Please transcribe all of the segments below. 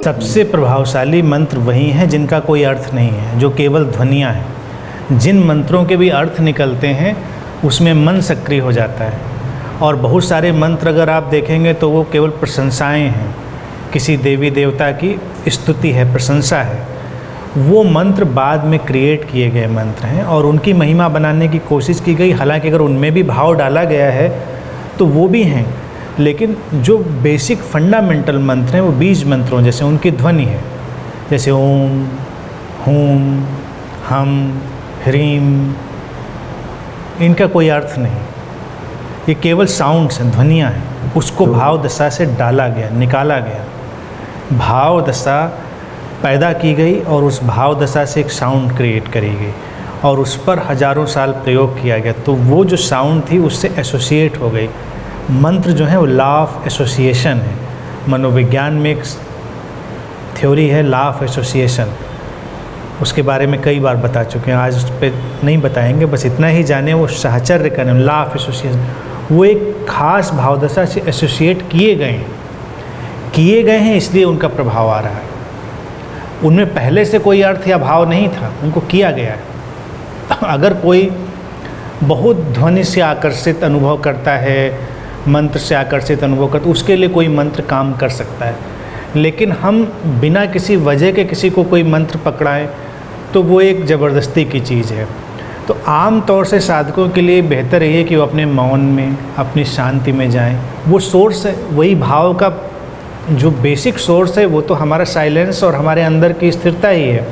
सबसे प्रभावशाली मंत्र वही हैं जिनका कोई अर्थ नहीं है, जो केवल ध्वनियाँ हैं। जिन मंत्रों के भी अर्थ निकलते हैं उसमें मन सक्रिय हो जाता है। और बहुत सारे मंत्र अगर आप देखेंगे तो वो केवल प्रशंसाएं हैं, किसी देवी देवता की स्तुति है, प्रशंसा है। वो मंत्र बाद में क्रिएट किए गए मंत्र हैं और उनकी महिमा बनाने की कोशिश की गई। हालांकि अगर उनमें भी भाव डाला गया है तो वो भी हैं, लेकिन जो बेसिक फंडामेंटल मंत्र हैं वो बीज मंत्रों जैसे उनकी ध्वनि है, जैसे ओम, हूम, हम, ह्रीम, इनका कोई अर्थ नहीं, ये केवल साउंड्स हैं, ध्वनियाँ हैं। उसको भाव दशा से डाला गया, निकाला गया, भाव दशा पैदा की गई और उस भाव दशा से एक साउंड क्रिएट करी गई और उस पर हजारों साल प्रयोग किया गया। तो वो जो साउंड थी उससे एसोसिएट हो गई। मंत्र जो है वो लॉ ऑफ एसोसिएशन है। मनोविज्ञान में एक थ्योरी है लॉ ऑफ एसोसिएशन, उसके बारे में कई बार बता चुके हैं, आज उस पर नहीं बताएंगे। बस इतना ही जाने, वो साहचर्य का नाम लॉ ऑफ एसोसिएशन, वो एक खास भावदशा से एसोसिएट किए गए हैं इसलिए उनका प्रभाव आ रहा है। उनमें पहले से कोई अर्थ या भाव नहीं था, उनको किया गया है। अगर कोई बहुत ध्वनि से आकर्षित अनुभव करता है, मंत्र से आकर्षित अनुभव करता है, उसके लिए कोई मंत्र काम कर सकता है। लेकिन हम बिना किसी वजह के किसी को कोई मंत्र पकड़ाएं तो वो एक ज़बरदस्ती की चीज़ है। तो आम तौर से साधकों के लिए बेहतर ये है कि वो अपने मौन में, अपनी शांति में जाएं। वो सोर्स है, वही भाव का जो बेसिक सोर्स है वो तो हमारा साइलेंस और हमारे अंदर की स्थिरता ही है।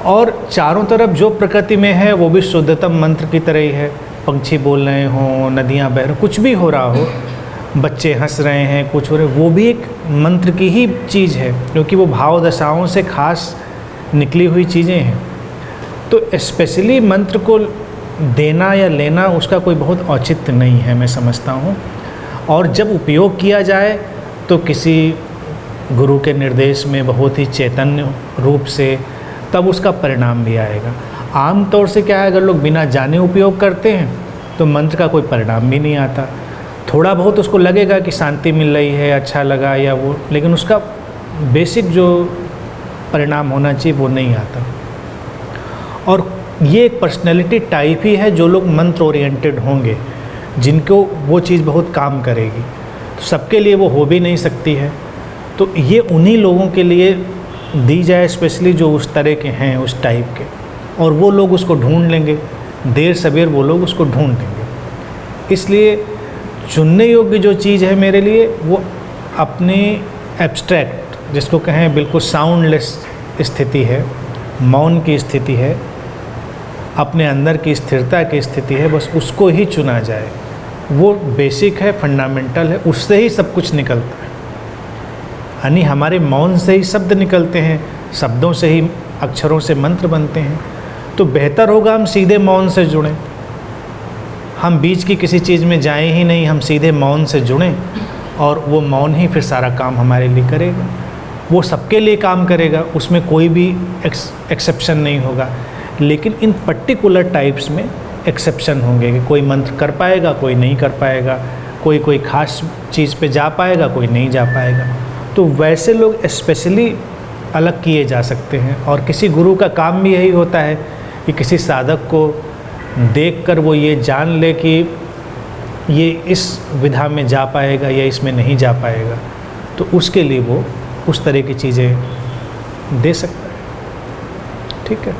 और चारों तरफ जो प्रकृति में है वो भी शुद्धतम मंत्र की तरह ही है। पंछी बोल रहे हों, नदियाँ बह रही, कुछ भी हो रहा हो, बच्चे हंस रहे हैं, कुछ हो रहे, वो भी एक मंत्र की ही चीज़ है, क्योंकि वो भाव दशाओं से खास निकली हुई चीज़ें हैं। तो स्पेशली मंत्र को देना या लेना उसका कोई बहुत औचित्य नहीं है, मैं समझता हूँ। और जब उपयोग किया जाए तो किसी गुरु के निर्देश में बहुत ही चैतन्य रूप से, तब उसका परिणाम भी आएगा। आम तौर से क्या है, अगर लोग बिना जाने उपयोग करते हैं तो मंत्र का कोई परिणाम भी नहीं आता। थोड़ा बहुत उसको लगेगा कि शांति मिल रही है, अच्छा लगा या वो, लेकिन उसका बेसिक जो परिणाम होना चाहिए वो नहीं आता। और ये एक पर्सनैलिटी टाइप ही है, जो लोग मंत्र ओरिएंटेड होंगे, जिनको वो चीज़ बहुत काम करेगी। तो सबके लिए वो हो भी नहीं सकती है। तो ये उन्हीं लोगों के लिए दी जाए स्पेशली जो उस तरह के हैं, उस टाइप के, और वो लोग उसको ढूंढ लेंगे, देर सवेर वो लोग उसको ढूंढ लेंगे। इसलिए चुनने योग्य जो चीज़ है मेरे लिए वो अपने एब्स्ट्रैक्ट, जिसको कहें बिल्कुल साउंडलेस स्थिति है, मौन की स्थिति है, अपने अंदर की स्थिरता की स्थिति है, बस उसको ही चुना जाए। वो बेसिक है, फंडामेंटल है, उससे ही सब कुछ निकलता है। यानी हमारे मौन से ही शब्द निकलते हैं, शब्दों से ही अक्षरों से मंत्र बनते हैं। तो बेहतर होगा हम सीधे मौन से जुड़ें, हम बीच की किसी चीज़ में जाएं ही नहीं, हम सीधे मौन से जुड़ें और वो मौन ही फिर सारा काम हमारे लिए करेगा। वो सबके लिए काम करेगा, उसमें कोई भी एक्सेप्शन नहीं होगा। लेकिन इन पर्टिकुलर टाइप्स में एक्सेप्शन होंगे कि कोई मंत्र कर पाएगा, कोई नहीं कर पाएगा, कोई खास चीज़ पे जा पाएगा, कोई नहीं जा पाएगा। तो वैसे लोग स्पेशली अलग किए जा सकते हैं। और किसी गुरु का काम भी यही होता है कि किसी साधक को देखकर वो ये जान ले कि ये इस विधा में जा पाएगा या इसमें नहीं जा पाएगा, तो उसके लिए वो उस तरह की चीज़ें दे सकता है। ठीक है।